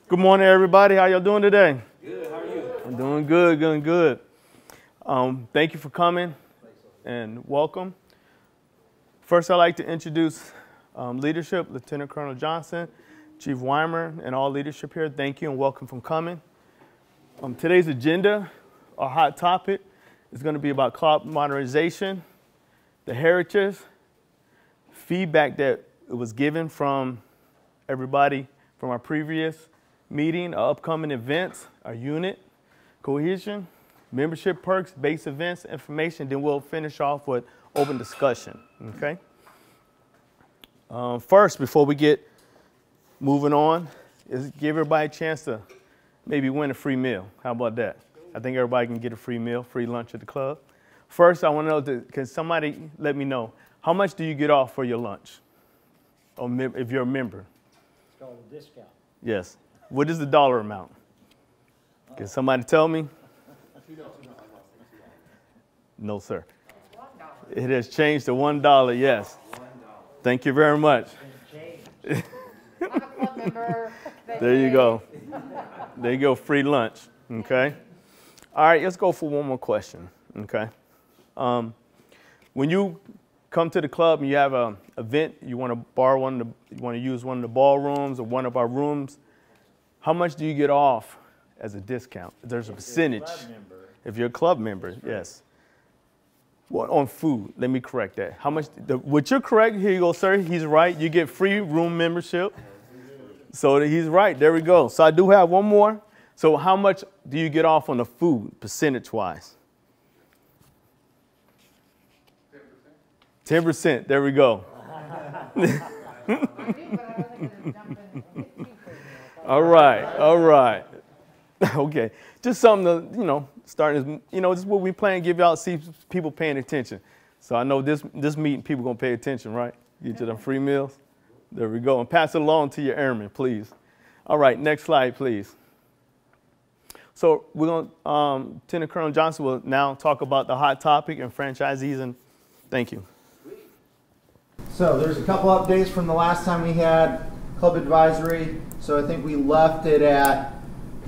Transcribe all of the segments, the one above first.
Good morning, everybody. How y'all doing today? Good. How are you? I'm doing good, doing good. Thank you for coming and welcome. First, I'd like to introduce leadership, Lieutenant Colonel Johnson, Chief Weimer, and all leadership here. Thank you and welcome for coming. Today's agenda, our hot topic, is going to be about cloud modernization, the heritage, feedback that was given from everybody from our previous meeting, our upcoming events, our unit, cohesion, membership perks, base events, information. Then we'll finish off with open discussion, okay? First, before we get moving on, is give everybody a chance to maybe win a free meal. How about that? I think everybody can get a free meal, free lunch at the club. First, I want to know, can somebody let me know, how much do you get off for your lunch? Or if you're a member? It's called a discount. Yes. What is the dollar amount? Can somebody tell me? No, sir. It has changed to $1, yes. Thank you very much. I'm a club member. There you go. There you go, free lunch, okay? All right, let's go for one more question, okay? When you come to the club and you have an event, you want to borrow you want to use one of the ballrooms or one of our rooms, how much do you get off as a discount? There's a percentage. If you're a club member, yes. Well, on food, let me correct that. How much? What you're correct, here you go, sir. He's right. You get free room membership. So he's right. There we go. So I do have one more. So how much do you get off on the food, percentage-wise? 10%. There we go. All right. Okay. Just something to, starting, this is what we plan to give y'all, see people paying attention. So I know this meeting, people going to pay attention, right? Get you them free meals. There we go. And pass it along to your airmen, please. All right. Next slide, please. So we're going to, Lieutenant Colonel Johnson will now talk about the hot topic and franchisees, and thank you. So there's a couple updates from the last time we had club advisory. So I think we left it at,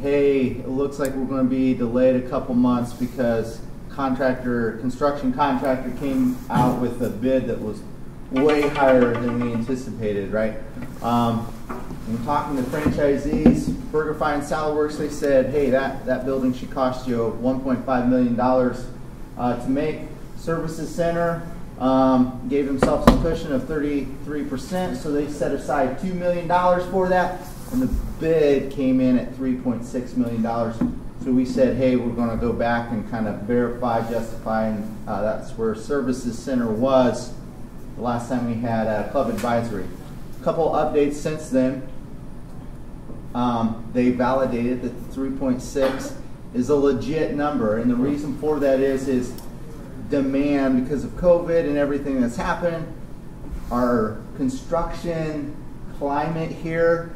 hey, it looks like we're going to be delayed a couple months because construction contractor came out with a bid that was way higher than we anticipated, right? When talking to franchisees, BurgerFi and SaladWorks, they said, hey, that building should cost you $1.5 million to make. Services Center gave themselves a cushion of 33%, so they set aside $2 million for that, and the bid came in at $3.6 million. So we said, hey, we're going to go back and kind of verify, justify, and that's where Services Center was the last time we had a club advisory. A couple updates since then. They validated that the 3.6 is a legit number, and the reason for that is demand because of COVID and everything that's happened. Our construction climate here,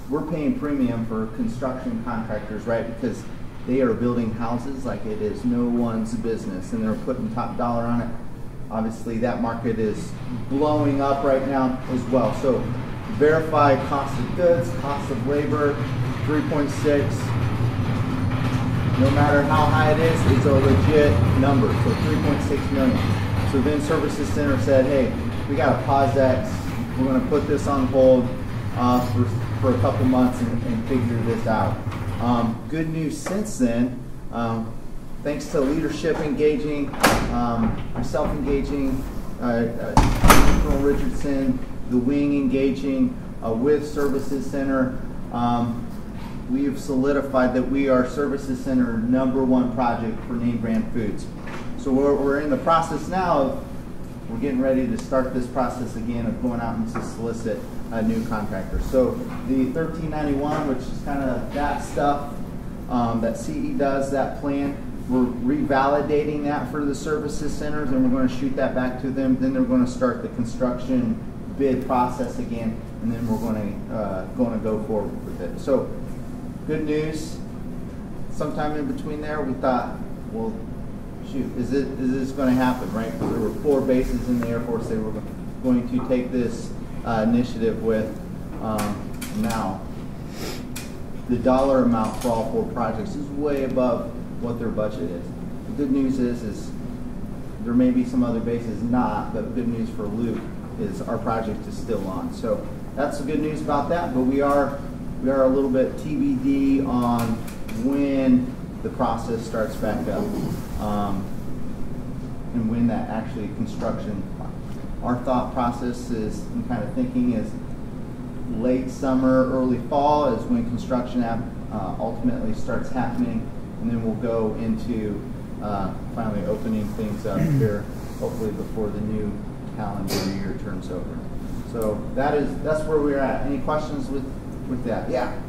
we're paying premium for construction contractors, right? Because they are building houses like it is no one's business, and they're putting top dollar on it. Obviously, that market is blowing up right now as well. So, verify cost of goods, cost of labor, 3.6. No matter how high it is, it's a legit number. So 3.6 million. So then Services Center said, hey, we got to pause that. We're going to put this on hold for a couple months and figure this out. Good news since then. Thanks to leadership engaging, myself engaging, Colonel Richardson, the wing engaging with Services Center, we have solidified that we are Services Center #1 project for name brand foods. So we're in the process now of, we're getting ready to start this process again of going out and to solicit new contractors. So the 1391, which is kind of that stuff that CE does, that plan, we're revalidating that for the Services Centers, and we're going to shoot that back to them. Then they're going to start the construction bid process again, and then we're going to go forward with it. So good news. Sometime in between there, we thought, well, shoot, is this going to happen, right? Because there were 4 bases in the Air Force they were going to take this initiative with. Now the dollar amount for all 4 projects is way above what their budget is. The good news is there may be some other bases not, but good news for Luke is our project is still on. So that's the good news about that, but we are a little bit TBD on when the process starts back up and when that actually construction. Our thought process is, and kind of thinking is, late summer, early fall is when construction ultimately starts happening, and then we'll go into finally opening things up here, hopefully before the new calendar year turns over. So that's where we're at. Any questions with that? Yeah.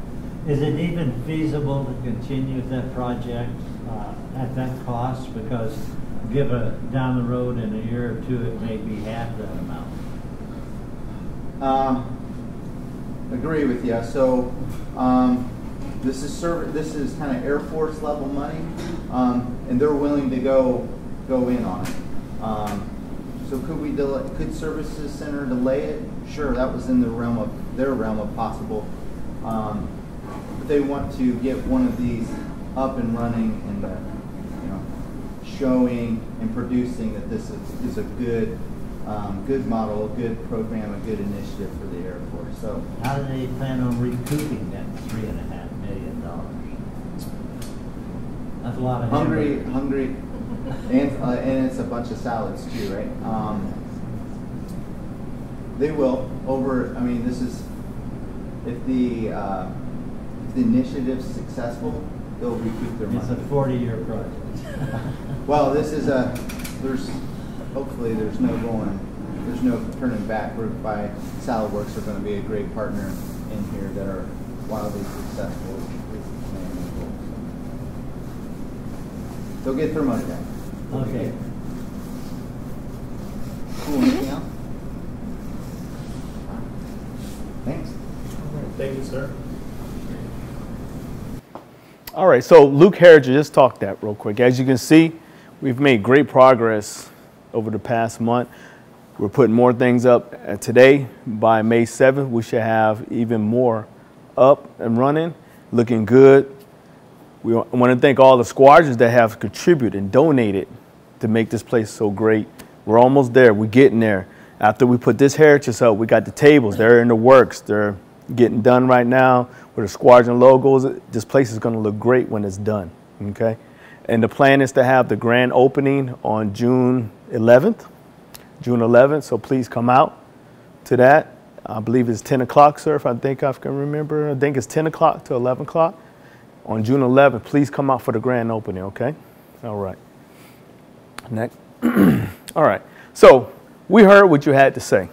Is it even feasible to continue that project at that cost? Because down the road in a year or two, it may be half that amount. Agree with you. So this is kind of Air Force level money, and they're willing to go in on it. So could Services Center delay it? Sure, that was in their realm of possible. But they want to get one of these up and running and showing and producing that this is a good model, a good program, a good initiative for the Air Force. So how do they plan on recouping that $3.5 million? That's a lot of hungry, and it's a bunch of salads too, right? They will this is if the initiative's successful, they'll recoup their money. It's a 40-year project. Well, hopefully there's no turning back. Group by SolidWorks are going to be a great partner in here that are wildly successful with planning goals. They'll get their money back. Okay. Cool. Anything else? Thanks. Thank you, sir. All right, so Luke Harridge just talked that real quick. As you can see, we've made great progress over the past month. We're putting more things up today. By May 7th, we should have even more up and running, looking good. We want to thank all the squadrons that have contributed and donated to make this place so great. We're almost there. We're getting there. After we put this heritage up, we got the tables. They're in the works. They're getting done right now with the squadron logos. This place is going to look great when it's done, okay? And the plan is to have the grand opening on June 11th, so please come out to that. I believe it's 10 o'clock, sir, if I can remember. I think it's 10 o'clock to 11 o'clock. On June 11th, please come out for the grand opening, okay? All right. Next. All right. So we heard what you had to say.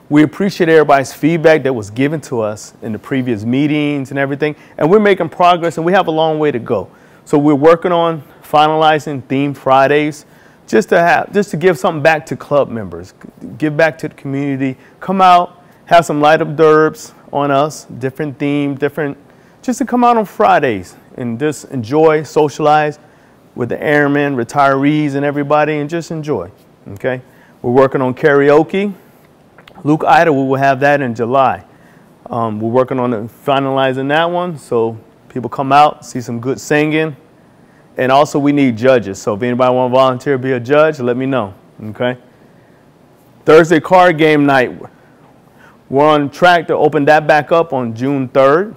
We appreciate everybody's feedback that was given to us in the previous meetings and everything. And we're making progress, and we have a long way to go. So we're working on finalizing Theme Fridays just to give something back to club members, give back to the community. Come out, have some light up d'oeuvres on us, different theme, just to come out on Fridays and just enjoy, socialize with the airmen, retirees, and everybody, and just enjoy, okay? We're working on karaoke. Luke Ida, we will have that in July. We're working on finalizing that one, so people come out, see some good singing. And also we need judges, so if anybody want to volunteer to be a judge, let me know, okay? Thursday card game night. We're on track to open that back up on June 3rd.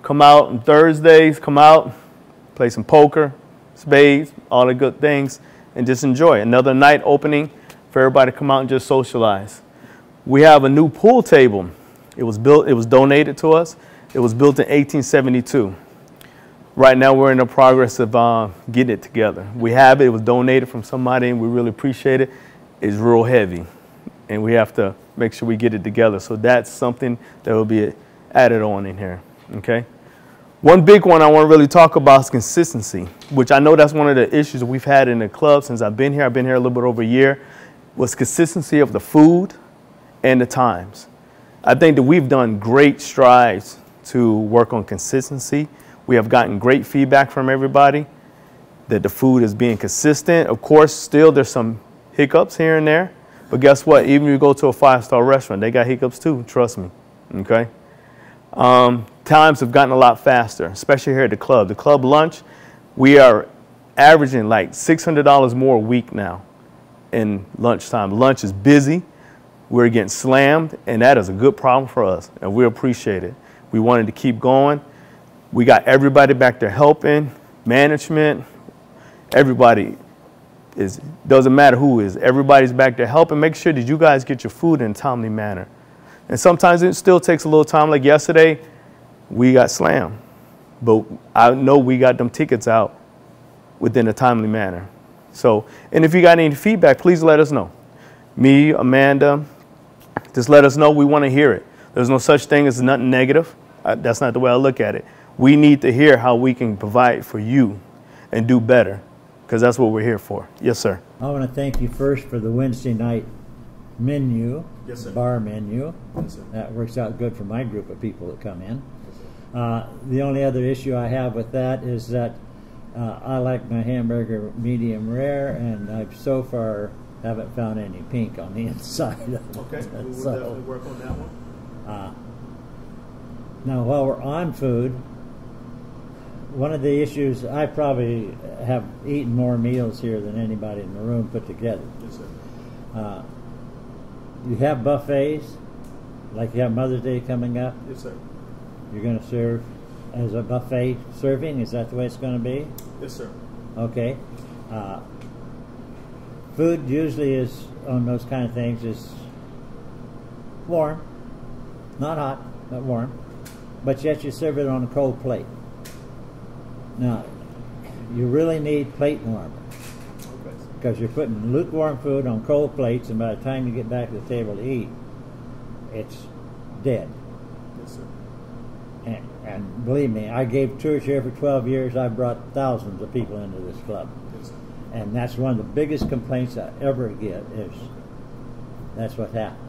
Come out on Thursdays, come out, play some poker, spades, all the good things, and just enjoy. Another night opening for everybody to come out and just socialize. We have a new pool table. It was donated to us. It was built in 1872. Right now we're in the progress of getting it together. We have it. It was donated from somebody, and we really appreciate it. It's real heavy, and we have to make sure we get it together. So that's something that will be added on in here, okay? One big one I want to really talk about is consistency, which I know that's one of the issues we've had in the club since I've been here. I've been here a little bit over a year, was consistency of the food and the times. I think that we've done great strides to work on consistency. We have gotten great feedback from everybody that the food is being consistent. Of course, still there's some hiccups here and there, but guess what? Even if you go to a 5-star restaurant, they got hiccups too, trust me, okay? times have gotten a lot faster, especially here at the club. The club lunch, we are averaging like $600 more a week now in lunchtime. Lunch is busy. We're getting slammed, and that is a good problem for us, and we appreciate it. We wanted to keep going. We got everybody back there helping, management, everybody. Doesn't matter who is, everybody's back there helping. Make sure that you guys get your food in a timely manner. And sometimes it still takes a little time. Like yesterday, we got slammed. But I know we got them tickets out within a timely manner. So, and if you got any feedback, please let us know. Me, Amanda, just let us know. We want to hear it. There's no such thing as nothing negative. That's not the way I look at it. We need to hear how we can provide for you and do better, because that's what we're here for. Yes, sir. I want to thank you first for the Wednesday night menu, Yes, sir. bar menu. Yes, sir. That works out good for my group of people that come in. The only other issue I have with that is that I like my hamburger medium rare, and I've so far haven't found any pink on the inside of it. Okay, we will So, definitely work on that one. now, while we're on food, one of the issues, I probably have eaten more meals here than anybody in the room put together. Yes, sir. You have buffets, like you have Mother's Day coming up. Yes, sir. You're going to serve as a buffet serving. Is that the way it's going to be? Yes, sir. Okay. Food usually is on those kind of things is warm, not hot, but warm. But yet you serve it on a cold plate. Now, you really need plate warmers, Okay. because you're putting lukewarm food on cold plates, and by the time you get back to the table to eat, it's dead. Yes, sir. And believe me, I gave tours here for 12 years. I've brought thousands of people into this club. Yes, sir. And that's one of the biggest complaints I ever get is that's what happened.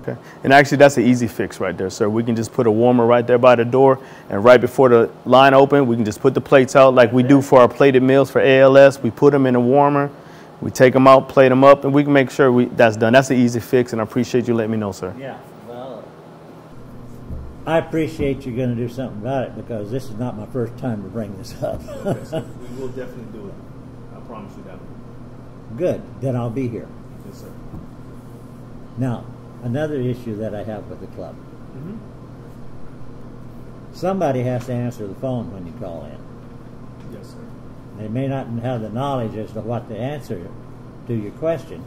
Okay. And actually, that's an easy fix right there, sir. We can just put a warmer right there by the door, and right before the line open, we can just put the plates out like we do for our plated meals for ALS. We put them in a warmer, we take them out, plate them up, and we can make sure that's done. That's an easy fix, and I appreciate you letting me know, sir. Yeah, well, I appreciate you going to do something about it, because this is not my first time to bring this up. Okay, sir. We will definitely do it. I promise you that. Good, then I'll be here. Yes, sir. Now, another issue that I have with the club. Mm-hmm. Somebody has to answer the phone when you call in. Yes, sir. They may not have the knowledge as to what to answer to your question,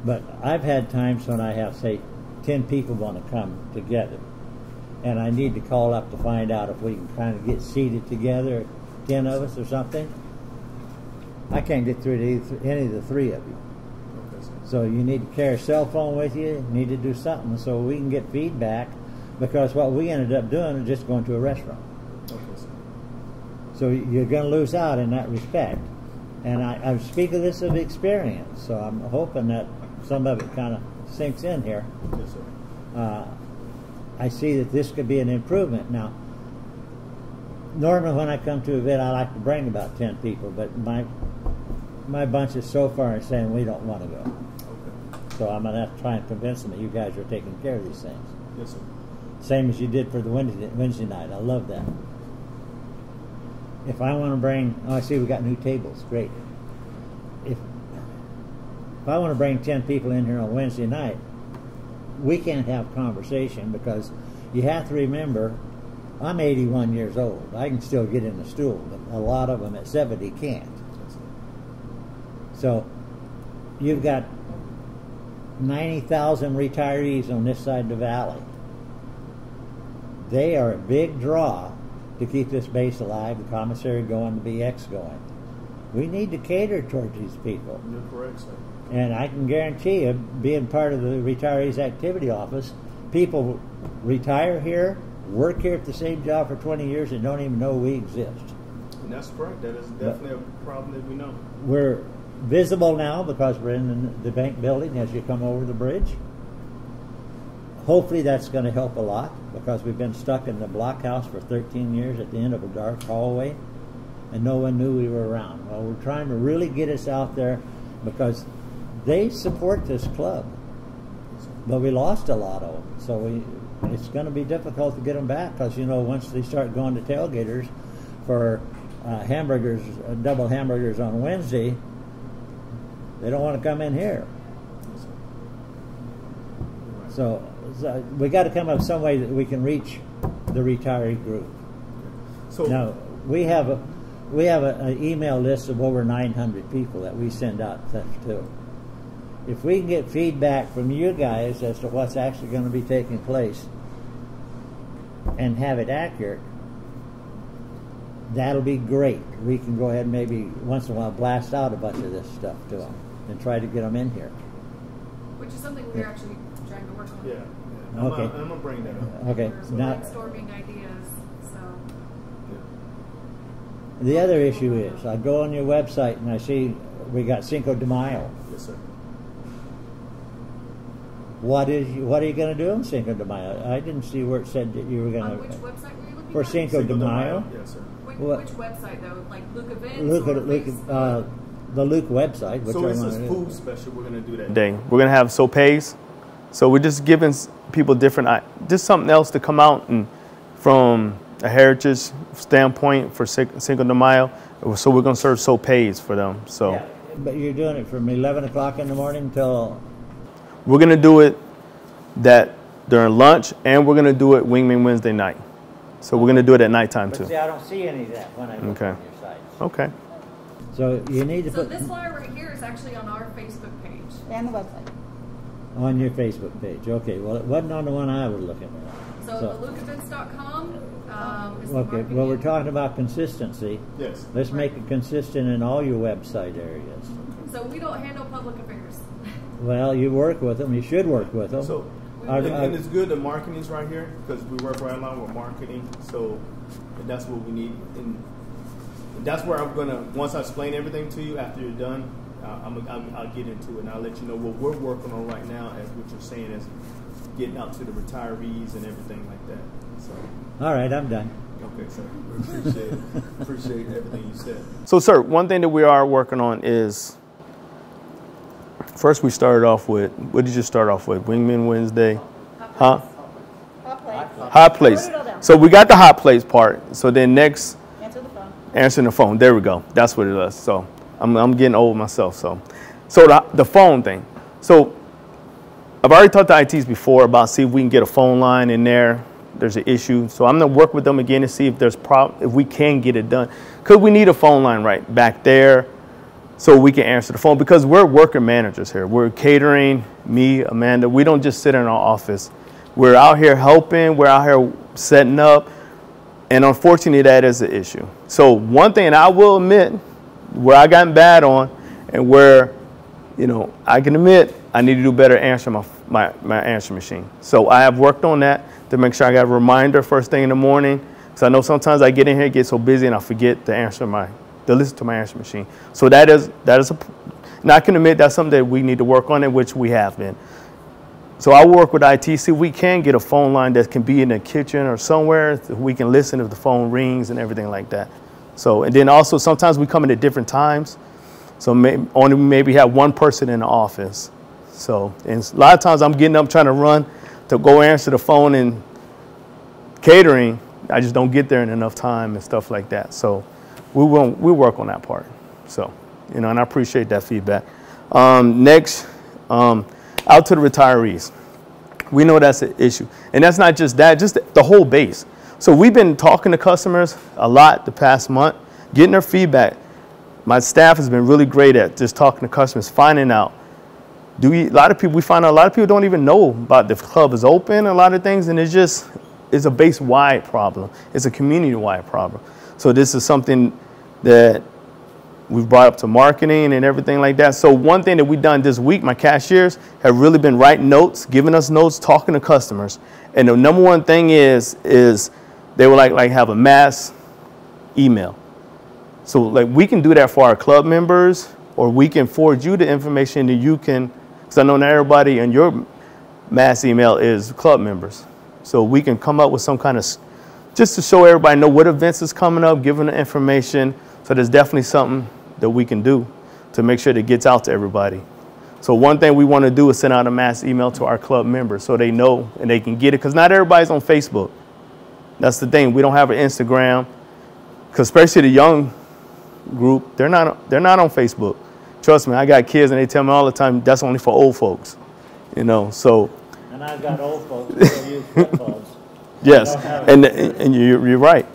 but I've had times when I have, say, 10 people want to come together, and I need to call up to find out if we can kind of get seated together, 10 of us or something. I can't get through to any of the three of you. Okay, sir. So you need to carry a cell phone with you, need to do something so we can get feedback, because what we ended up doing is just going to a restaurant. Okay, sir. So you're going to lose out in that respect. And I speak of this of experience, so I'm hoping that some of it kind of sinks in here. Yes, sir. I see that this could be an improvement. Now, normally when I come to an event, I like to bring about 10 people, but my bunch is so far saying we don't want to go. Okay. So I'm going to have to try and convince them that you guys are taking care of these things. Yes, sir. Same as you did for the Wednesday night. I love that. If I want to bring, oh, I see we got new tables. Great. If I want to bring 10 people in here on Wednesday night, we can't have conversation, because you have to remember, I'm 81 years old. I can still get in a stool, but a lot of them at 70 can't. So you've got 90,000 retirees on this side of the valley. They are a big draw to keep this base alive, the commissary going, the BX going. We need to cater towards these people. You're correct, sir. And I can guarantee you, being part of the Retirees Activity Office, people retire here, work here at the same job for 20 years, and don't even know we exist. And that's correct. That is definitely a problem that we know. We're visible now because we're in the bank building as you come over the bridge. Hopefully that's going to help a lot, because we've been stuck in the blockhouse for 13 years at the end of a dark hallway, and no one knew we were around. Well, we're trying to really get us out there, because they support this club, but we lost a lot of them. So it's going to be difficult to get them back because, you know, once they start going to tailgaters for hamburgers, double hamburgers on Wednesday, they don't want to come in here. So we got to come up with some way that we can reach the retiree group. So Now we have an email list of over 900 people that we send out stuff to. If we can get feedback from you guys as to what's actually going to be taking place and have it accurate, that'll be great. We can go ahead and maybe once in a while blast out a bunch of this stuff to them and try to get them in here. Which is something we're actually trying to work on. yeah. Okay. I'm gonna bring that up. Okay. We're Now, brainstorming ideas, so. the other issue is, I go on your website and I see we got Cinco de Mayo. Yes, sir. What are you going to do on Cinco de Mayo? I didn't see where it said that you were going On which to. website were you looking For at? Cinco de Mayo? Yes, sir. What? Which website though? Like Luke Events Look or at Facebook? the Luke website. Which So I it's wanna a do. food special we're gonna do that day. We're gonna have sopes. So we're just giving people different, just something else to come out and from a heritage standpoint for Cinco de Mayo. So we're gonna serve sopes for them. So Yeah, but you're doing it from 11 o'clock in the morning till. we're gonna do it that during lunch, and we're gonna do it Wingman Wednesday night. So we're gonna do it at nighttime But too. see, I don't see any of that when I look Okay. on your site. Okay. So you need to So put this flyer right here is actually on our Facebook page. And the website. on your Facebook page. Okay. Well, it wasn't on the one I was looking at. So the lukeevents.com is the Okay. marketing. Well, we're talking about consistency. Yes. Let's make it consistent in all your website areas. So we don't handle public affairs. Well, you work with them. You should work with them. So, and it's good the marketing's right here because we work right along with marketing. So, and that's what we need. And that's where I'm gonna, once I explain everything to you after you're done, I'll get into it and I'll let you know what we're working on right now. As what you're saying is getting out to the retirees and everything like that. So. All right, I'm done. Okay, sir. Appreciate everything you said. So, sir, one thing that we are working on is, first we started off with, what did you start off with? Wingman Wednesday? Huh? Hot plate. Hot plates. Wrote it all down. So we got the hot plates part. So then next, Answer the phone. answering the phone. There we go. That's what it is. So I'm getting old myself. So the phone thing. So I've already talked to ITs before about see if we can get a phone line in there. There's an issue. So I'm gonna work with them again to see if there's if we can get it done. Could we need a phone line right back there so we can answer the phone? Because we're worker managers here. We're catering, me, Amanda. We don't just sit in our office. We're out here helping. We're out here setting up. And unfortunately, that is an issue. So one thing I will admit, where I gotten bad on and where, you know, I can admit I need to do better answering my answer machine. So I have worked on that to make sure I got a reminder first thing in the morning. Because I know sometimes I get in here, get so busy, and I forget to listen to my answer machine. So that is and I can admit that's something that we need to work on, in which we have been. So I work with IT, see if we can get a phone line that can be in the kitchen or somewhere that we can listen if the phone rings and everything like that. So, and then also sometimes we come in at different times. So maybe have one person in the office. So, and a lot of times I'm getting up trying to run to go answer the phone and catering. I just don't get there in enough time and stuff like that. So we'll work on that part. So, you know, and I appreciate that feedback. Next, out to the retirees. We know that's an issue. And that's not just that, just the whole base. So we've been talking to customers a lot the past month, getting their feedback. My staff has been really great at just talking to customers, finding out. We find out a lot of people don't even know about the club is open, a lot of things, and it's a base-wide problem. It's a community-wide problem. So this is something that we've brought up to marketing and everything like that. So one thing that we've done this week, my cashiers have really been writing notes, giving us notes, talking to customers. And the number one thing is they would like have a mass email. So like we can do that for our club members, or we can forward you the information that you can, because I know not everybody in your mass email is club members. So we can come up with some kind of, just to show everybody know what events is coming up, give them the information. So there's definitely something that we can do to make sure that it gets out to everybody. So one thing we want to do is send out a mass email to our club members so they know and they can get it, because not everybody's on Facebook. That's the thing. We don't have an Instagram, because especially the young group, they're not on Facebook. Trust me, I got kids and they tell me all the time that's only for old folks, you know. So. And I've got old folks who still use flip phones. Yes, and you're right.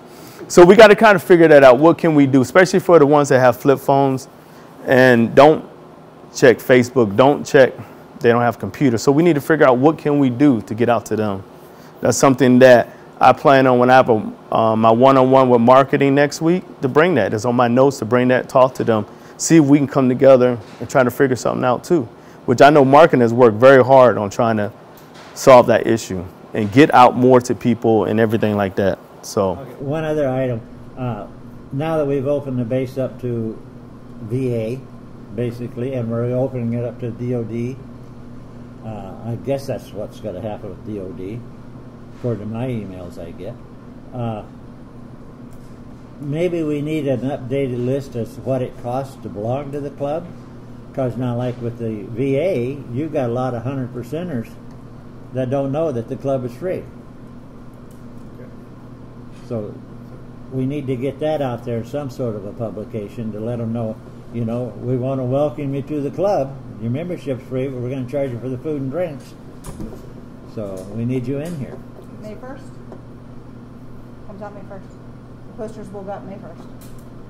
So we got to kind of figure that out. What can we do, especially for the ones that have flip phones and don't check Facebook, they don't have computers. So we need to figure out what can we do to get out to them. That's something that I plan on when I have my one-on-one with marketing next week, to bring that. It's on my notes to bring that, talk to them, see if we can come together and try to figure something out too, which I know marketing has worked very hard on trying to solve that issue and get out more to people and everything like that. So Okay, one other item. Now that we've opened the base up to VA, basically, and we're opening it up to DOD, I guess that's what's going to happen with DOD, according to my emails I get. Maybe we need an updated list as to what it costs to belong to the club, because now, like with the VA, you've got a lot of 100%ers that don't know that the club is free. So we need to get that out there, some sort of a publication, to let them know, you know, we want to welcome you to the club. Your membership's free, but we're going to charge you for the food and drinks. So we need you in here. May 1st? Comes out May 1st. The posters will go up May 1st.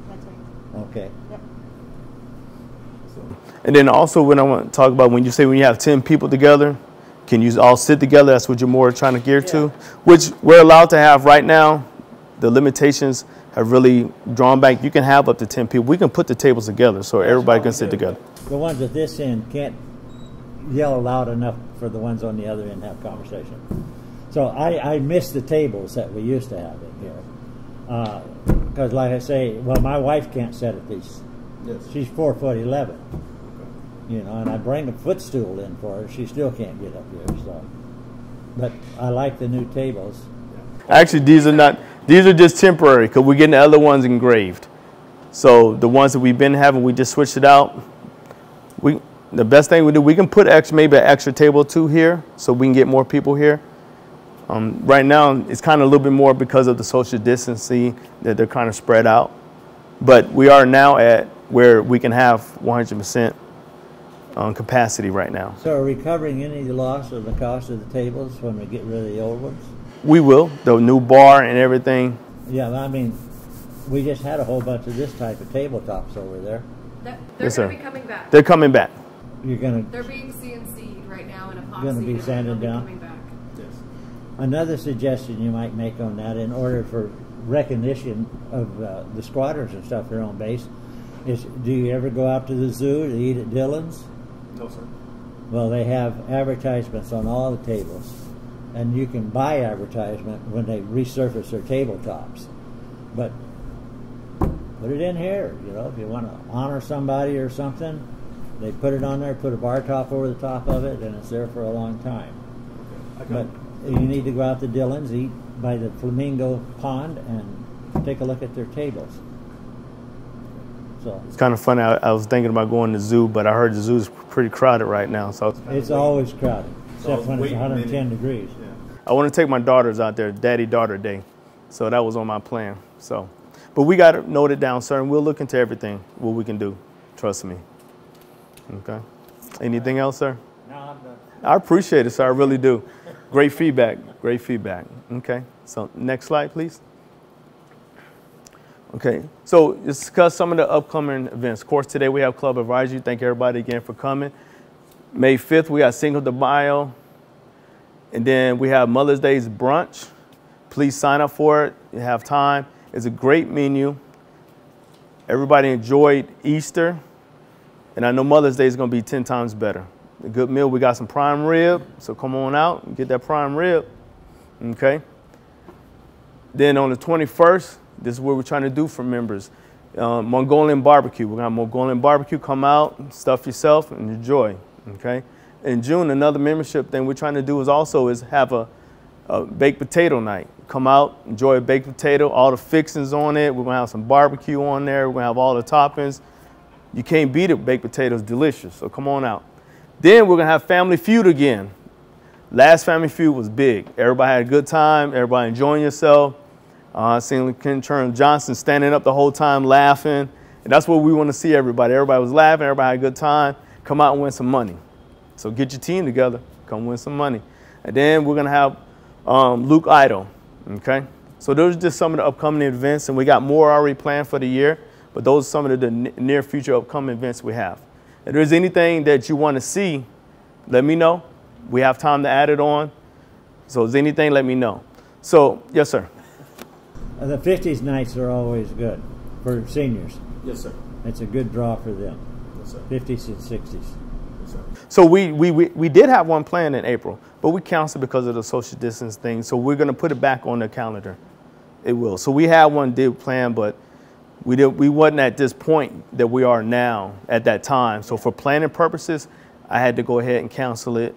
Next week. Okay. Yep. and then also when I want to talk about when you say when you have 10 people together, can you all sit together? That's what you're more trying to gear to, which we're allowed to have right now. The limitations have really drawn back. You can have up to 10 people. We can put the tables together so everybody can sit together. The ones at this end can't yell loud enough for the ones on the other end to have conversation. So I miss the tables that we used to have in here. Because like I say, well, my wife can't sit at these. Yes. She's 4'11", you know, and I bring a footstool in for her. She still can't get up here. So, but I like the new tables. Actually, these are just temporary because we're getting the other ones engraved. So the ones that we've been having, we just switched it out. The best thing we do, we can put maybe an extra table or two here so we can get more people here. Right now, it's kind of a little bit more because of the social distancing that they're kind of spread out. But we are now at where we can have 100% capacity right now. So are we covering any of the loss of the cost of the tables when we get rid of the old ones? We will, the new bar and everything. Yeah, I mean, we just had a whole bunch of this type of tabletops over there. They're Yes, going sir. to be coming back. They're coming back. You're gonna They're being CNC'd right now in epoxy. Gonna be and sanded they'll down? Coming back. Another suggestion you might make on that, in order for recognition of the squatters and stuff here on base, is do you ever go out to the zoo to eat at Dillon's? No, sir. Well, they have advertisements on all the tables, and you can buy advertisement when they resurface their tabletops. But put it in here, you know, if you want to honor somebody or something, they put it on there, put a bar top over the top of it, and it's there for a long time. But you need to go out to Dillon's, eat by the Flamingo Pond, and take a look at their tables. So It's kind of funny. I was thinking about going to the zoo, but I heard the zoo's pretty crowded right now. So it's always crowded, except when it's 110 degrees. I want to take my daughters out there, daddy-daughter day. So that was on my plan. So, but we got it noted down, sir, and we'll look into everything, what we can do. Trust me. Okay. Anything else, sir? No, I'm done. I appreciate it, sir. I really do. Great feedback. Great feedback. Okay. So next slide, please. Okay. So discuss some of the upcoming events. Of course, today we have Club Advisory. Thank everybody again for coming. May 5th, we got Cinco de Mayo. And then we have Mother's Day's brunch. Please sign up for it. You have time. It's a great menu. Everybody enjoyed Easter. And I know Mother's Day is going to be 10 times better. A good meal. We got some prime rib. So come on out and get that prime rib. Okay. Then on the 21st, this is what we're trying to do for members. Mongolian barbecue. We're going to have Mongolian barbecue. Come out, stuff yourself, and enjoy. Okay. In June, another membership thing we're trying to do is have a baked potato night. Come out, enjoy a baked potato, all the fixings on it. We're going to have some barbecue on there. We're going to have all the toppings. You can't beat it. Baked potato is delicious. So come on out. Then we're going to have Family Feud again. Last Family Feud was big. Everybody had a good time. Everybody enjoying yourself. Seeing Lieutenant Colonel Johnson standing up the whole time laughing. And that's what we want to see everybody. Everybody was laughing. Everybody had a good time. Come out and win some money. So get your team together. Come win some money. And then we're going to have Luke Idol. Okay? So those are just some of the upcoming events. And we got more already planned for the year. But those are some of the near future upcoming events we have. If there's anything that you want to see, let me know. We have time to add it on. So if there's anything, let me know. So, yes, sir. The 50s nights are always good for seniors. Yes, sir. It's a good draw for them. Yes, sir. 50s and 60s. Yes, sir. So we did have one planned in April, but we canceled because of the social distance thing. So we're going to put it back on the calendar. It will. So we had one planned, but we wasn't at this point that we are now at that time. So for planning purposes, I had to go ahead and cancel it,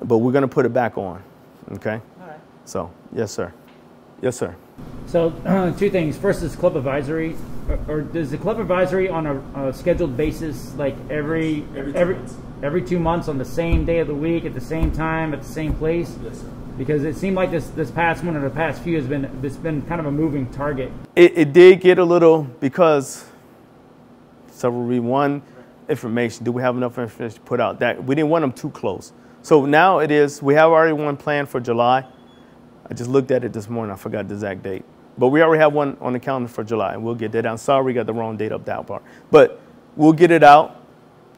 but we're going to put it back on. Okay? All right. So, yes, sir. Yes, sir. So, two things. First is club advisory, or does the club advisory on a scheduled basis, like every 2 months on the same day of the week at the same time at the same place? Yes, sir. Because it seemed like this past one or the past few has been kind of a moving target. It did get a little, because several one information. Do we have enough information to put out? That we didn't want them too close. So now it is. We have already one planned for July. I just looked at it this morning. I forgot the exact date. But we already have one on the calendar for July, and we'll get that out. Sorry, we got the wrong date up that part. But we'll get it out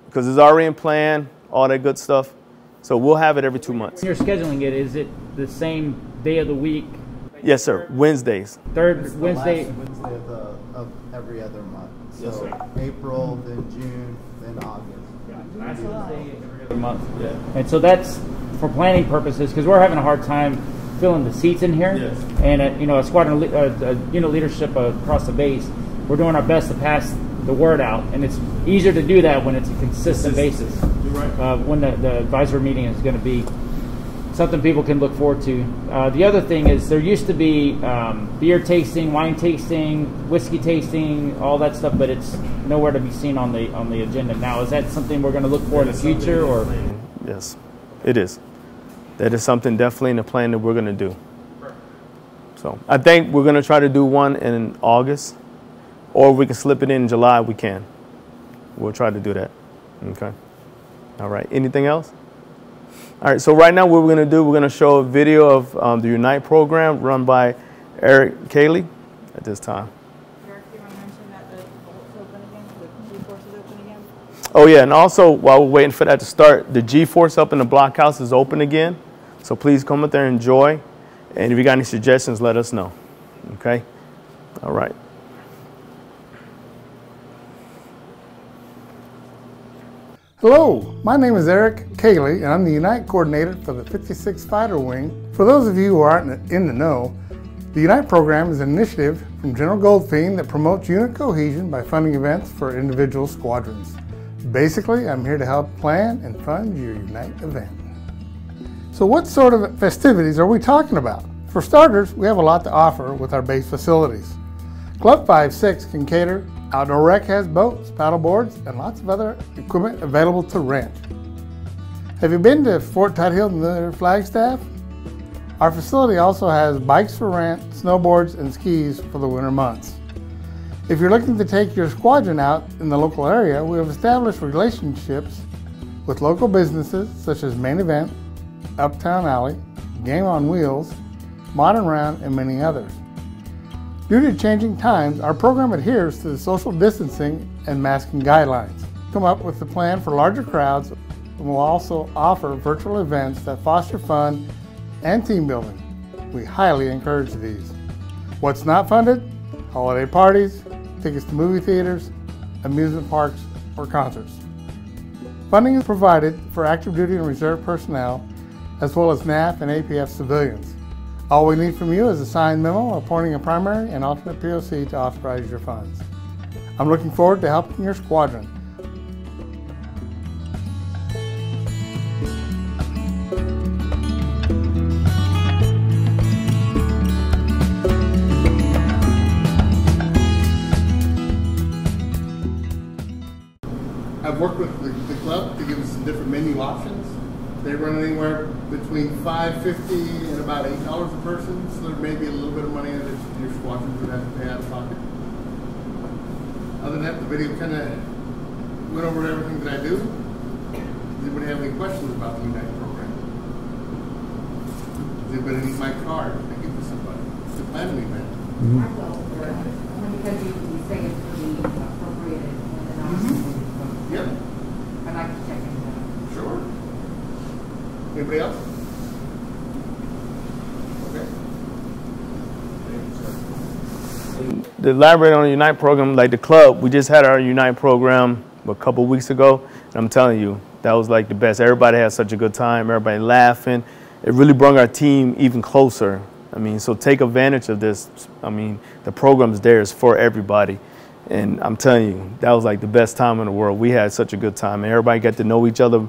because it's already in plan, all that good stuff. So we'll have it every 2 months. When you're scheduling it, is it the same day of the week? Yes, sir. Wednesdays. Third It's the Wednesday. last Wednesday of every other month. So Yes, sir. April, then June, then August. Last Wednesday every other month. Yeah. And so that's for planning purposes, because we're having a hard time filling the seats in here. Yes. And a squadron, unit leadership across the base, we're doing our best to pass the word out, and it's easier to do that when it's a consistent basis. You're right. When the advisory meeting is going to be something people can look forward to. The other thing is there used to be beer tasting, wine tasting, whiskey tasting, all that stuff, but it's nowhere to be seen on the agenda now. Is that something we're going to look for in the future, or? Yes, it is. That is something definitely in the plan that we're going to do. So I think we're going to try to do one in August, or if we can slip it in July, we can. We'll try to do that. Okay. All right. Anything else? All right. So right now what we're going to do, we're going to show a video of the Unite program run by Eric Cayley at this time. Eric, do you want to mention that the vault's open again? The G-Force is open again? Oh, yeah. And also, while we're waiting for that to start, the G-Force up in the blockhouse is open again. So please come up there and enjoy. And if you got any suggestions, let us know. Okay? All right. Hello, my name is Eric Cayley, and I'm the Unite coordinator for the 56th Fighter Wing. For those of you who aren't in the know, the Unite program is an initiative from General Goldfein that promotes unit cohesion by funding events for individual squadrons. Basically, I'm here to help plan and fund your Unite event. So what sort of festivities are we talking about? For starters, we have a lot to offer with our base facilities. Club 5-6 can cater. Outdoor Rec has boats, paddle boards, and lots of other equipment available to rent. Have you been to Fort Tuthill near Flagstaff? Our facility also has bikes for rent, snowboards, and skis for the winter months. If you're looking to take your squadron out in the local area, we have established relationships with local businesses such as Main Event, Uptown Alley, Game on Wheels, Modern Round, and many others. Due to changing times, our program adheres to the social distancing and masking guidelines. Come up with a plan for larger crowds, and we'll also offer virtual events that foster fun and team building. We highly encourage these. What's not funded? Holiday parties, tickets to movie theaters, amusement parks, or concerts. Funding is provided for active duty and reserve personnel, as well as NAF and APF civilians. All we need from you is a signed memo appointing a primary and alternate POC to authorize your funds. I'm looking forward to helping your squadron. I've worked with the club to give us some different menu options. They run anywhere between $5.50 and about $8 a person, so there may be a little bit of money that your squadron would have to pay out of pocket. Other than that, the video kind of went over everything that I do. Does anybody have any questions about the Unite program? Does anybody need my card? I give it to somebody. It's a plan me, man. I will, only because you say it's really appropriated and then Yep. I'd like to check into that. Sure. Anybody else? Okay. To elaborate on the Unite program, like the club, we just had our Unite program a couple weeks ago, and I'm telling you, that was like the best. Everybody had such a good time, everybody laughing. It really brought our team even closer. I mean, so take advantage of this. I mean, the program's there is for everybody. And I'm telling you, that was like the best time in the world. We had such a good time, and everybody got to know each other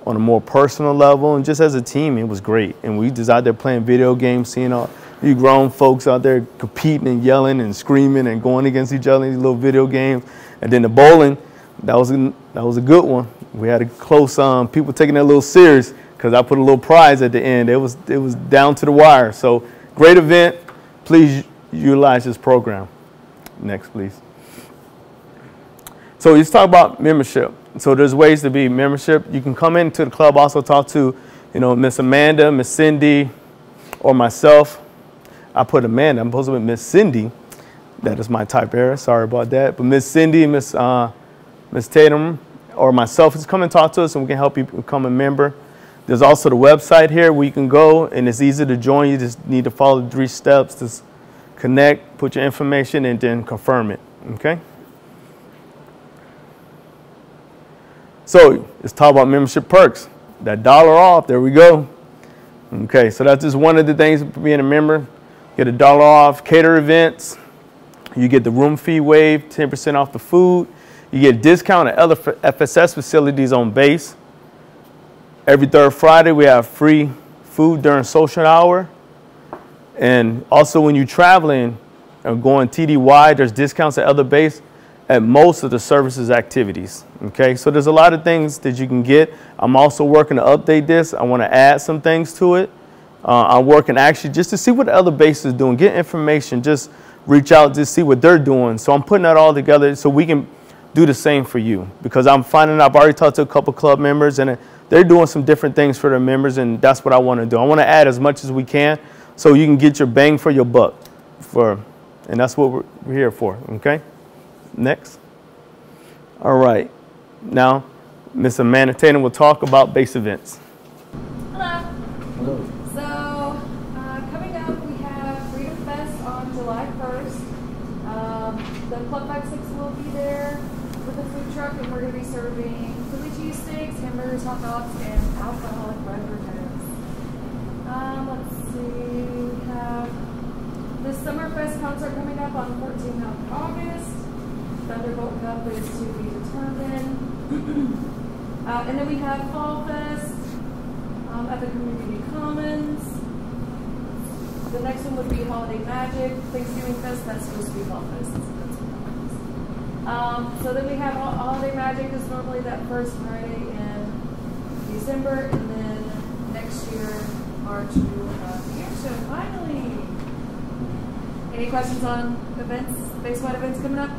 on a more personal level, and just as a team, it was great. And we just out there playing video games, seeing all you grown folks out there competing and yelling and screaming and going against each other in these little video games. And then the bowling, that was a good one. We had a close people taking that a little serious because I put a little prize at the end. It was down to the wire. So great event. Please utilize this program. Next, please. So let's talk about membership. So there's ways to be membership. You can come into the club, also talk to, Miss Amanda, Miss Cindy, or myself. I put Amanda, I'm supposed to put Miss Cindy. That is my type error, sorry about that. But Miss Cindy, Miss Tatum, or myself, just come and talk to us and we can help you become a member. There's also the website here where you can go and it's easy to join. You just need to follow the 3 steps to connect, put your information, and then confirm it, okay? So let's talk about membership perks. That $1 off, there we go. Okay, so that's just one of the things for being a member. Get a $1 off cater events. You get the room fee waived, 10% off the food. You get a discount at other FSS facilities on base. Every 3rd Friday, we have free food during social hour. And also when you're traveling or going TDY, there's discounts at other base at most of the services activities. Okay, so there's a lot of things that you can get. I'm also working to update this. I want to add some things to it. I'm working actually just to see what the other bases are doing, get information, just reach out to see what they're doing. So I'm putting that all together so we can do the same for you, because I'm finding out, I've already talked to a couple club members and they're doing some different things for their members, and that's what I want to do. I want to add as much as we can so you can get your bang for your buck, and that's what we're here for, okay? Next. All right. Now, Ms. Amanda Tatum will talk about base events. Hello. Hello. So, coming up, we have Freedom Fest on July 1st. The Club 56 will be there with a food truck, and we're going to be serving Philly cheesesteaks, hamburgers, hot dogs, and alcoholic beverages. Let's see, we have the Summerfest concert coming up on 14th of August. Thunderbolt Cup is to be determined. And then we have Fall Fest at the Community Commons. The next one would be Holiday Magic, Thanksgiving Fest. That's supposed to be Fall Fest. So then we have Holiday Magic is normally that first Friday in December, and then next year, March, we will have the air show finally. Any questions on events, base-wide events coming up?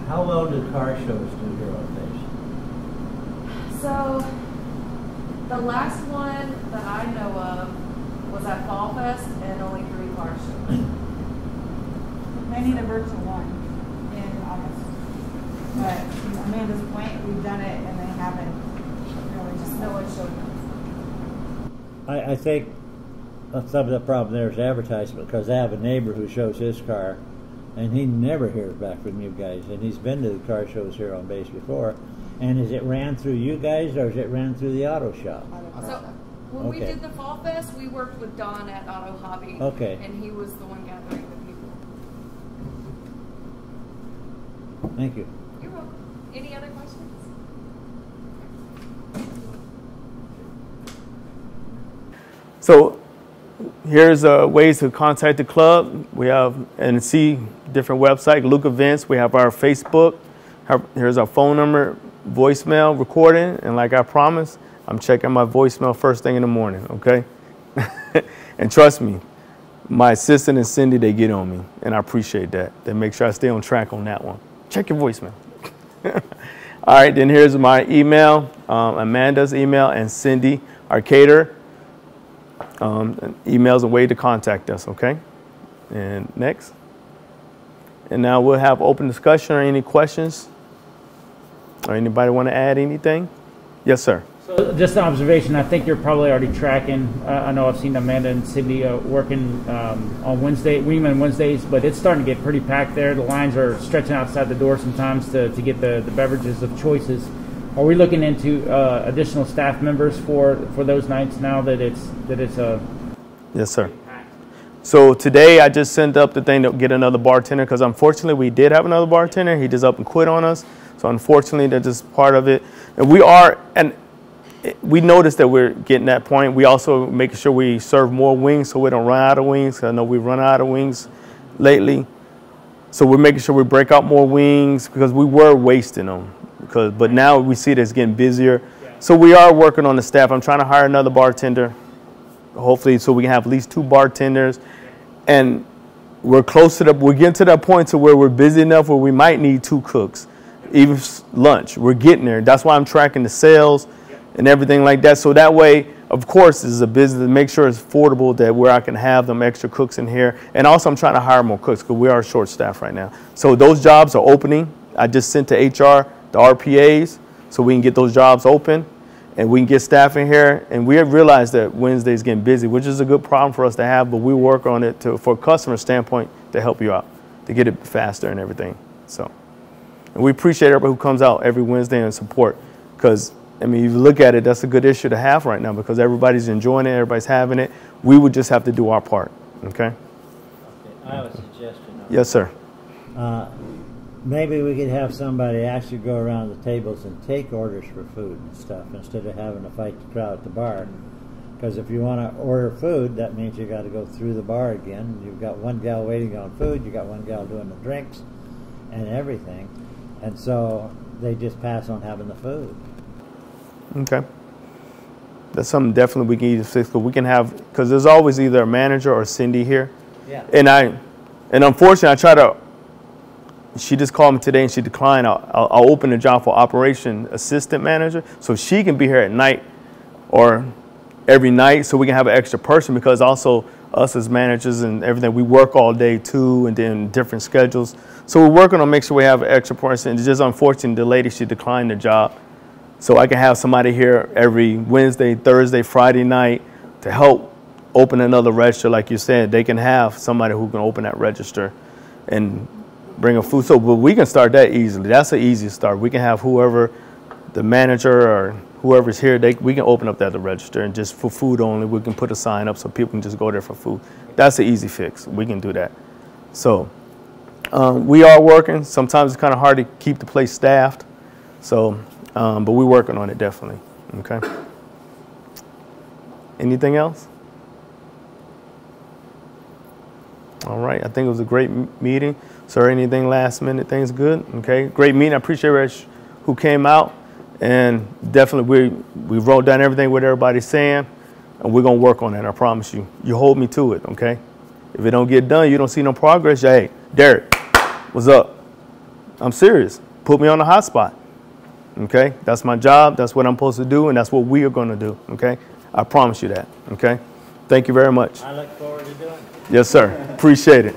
How well do car shows do here on base? So, the last one that I know of was at Fall Fest, and only 3 car shows. They need a virtual one in August. But to Amanda's point, we've done it and they haven't really just No one showed up. I think some of the problem there is advertisement, because I have a neighbor who shows his car and he never hears back from you guys, and he's been to the car shows here on base before. And is it ran through you guys or is it ran through the auto shop? So, when we Okay. did the Fall Fest, we worked with Don at Auto Hobby. Okay. And he was the one gathering the people. Thank you. You're welcome. Any other questions? So here's ways to contact the club. We have and see different websites, Luke Events. We have our Facebook. Here's our phone number. voicemail recording, and like I promised, I'm checking my voicemail first thing in the morning, okay? And trust me, my assistant and Cindy, they get on me, and I appreciate that. They make sure I stay on track on that one. Check your voicemail. All right, then here's my email, Amanda's email, and Cindy, our caterer. Email's a way to contact us, okay? And next. And now we'll have open discussion or any questions. Or anybody want to add anything? Yes, sir. So just an observation, I think you're probably already tracking. I know I've seen Amanda and Cindy working on Wednesdays, but it's starting to get pretty packed there. The lines are stretching outside the door sometimes to get the beverages of choices. Are we looking into additional staff members for those nights now that it's Yes, sir. So today I just sent up the thing to get another bartender because unfortunately we did have another bartender. He just up and quit on us. So unfortunately that's just part of it. And we noticed that we're getting that point. We also making sure we serve more wings so we don't run out of wings. I know we've run out of wings lately. So we're making sure we break out more wings because we were wasting them. But now we see that it's getting busier. So we are working on the staff. I'm trying to hire another bartender, hopefully, so we can have at least 2 bartenders. And we're getting to that point to where we're busy enough where we might need 2 cooks, even lunch. We're getting there. That's why I'm tracking the sales and everything like that. So that way, of course, this is a business to make sure it's affordable, that where I can have them extra cooks in here. And also I'm trying to hire more cooks because we are short staffed right now. So those jobs are opening. I just sent to HR the RPAs so we can get those jobs open and we can get staff in here. And we have realized that Wednesday's getting busy, which is a good problem for us to have, but we work on it for a customer standpoint to help you out, to get it faster and everything. So, and we appreciate everybody who comes out every Wednesday and support because, I mean, if you look at it, that's a good issue to have right now because everybody's enjoying it, everybody's having it. We would just have to do our part, okay? I have a suggestion. Yes, sir. Maybe we could have somebody actually go around the tables and take orders for food and stuff instead of having to fight the crowd at the bar. Because if you want to order food, that means you got to go through the bar again. You've got one gal waiting on food, you got one gal doing the drinks and everything. And so they just pass on having the food. Okay. That's something definitely we can either fix. We can have, because there's always either a manager or Cindy here. Yeah. And unfortunately, she just called me today and she declined. I'll open the job for operation assistant manager so she can be here at night or every night so we can have an extra person because also us as managers and everything, we work all day too and then different schedules. So we're working on making sure we have an extra person. It's just unfortunate the lady, she declined the job. So I can have somebody here every Wednesday, Thursday, Friday night to help open another register. Like you said, they can have somebody who can open that register and bring a food. So, but we can start that easily. That's an easy start. We can have whoever, the manager or whoever's here, we can open up that the register and just for food only, we can put a sign up so people can just go there for food. That's an easy fix. We can do that. So we are working. Sometimes it's kind of hard to keep the place staffed. So, but we're working on it definitely. Okay. Anything else? All right. I think it was a great meeting. Sir, anything last minute things good? Okay, great meeting. I appreciate everybody who came out, and definitely we wrote down everything what everybody's saying, and we're gonna work on it. I promise you. You hold me to it, okay? If it don't get done, you don't see no progress. Hey, Derek, what's up? I'm serious. Put me on the hot spot. Okay, that's my job. That's what I'm supposed to do, and that's what we are gonna do. Okay, I promise you that. Okay, thank you very much. I look forward to doing it. Yes, sir. Appreciate it.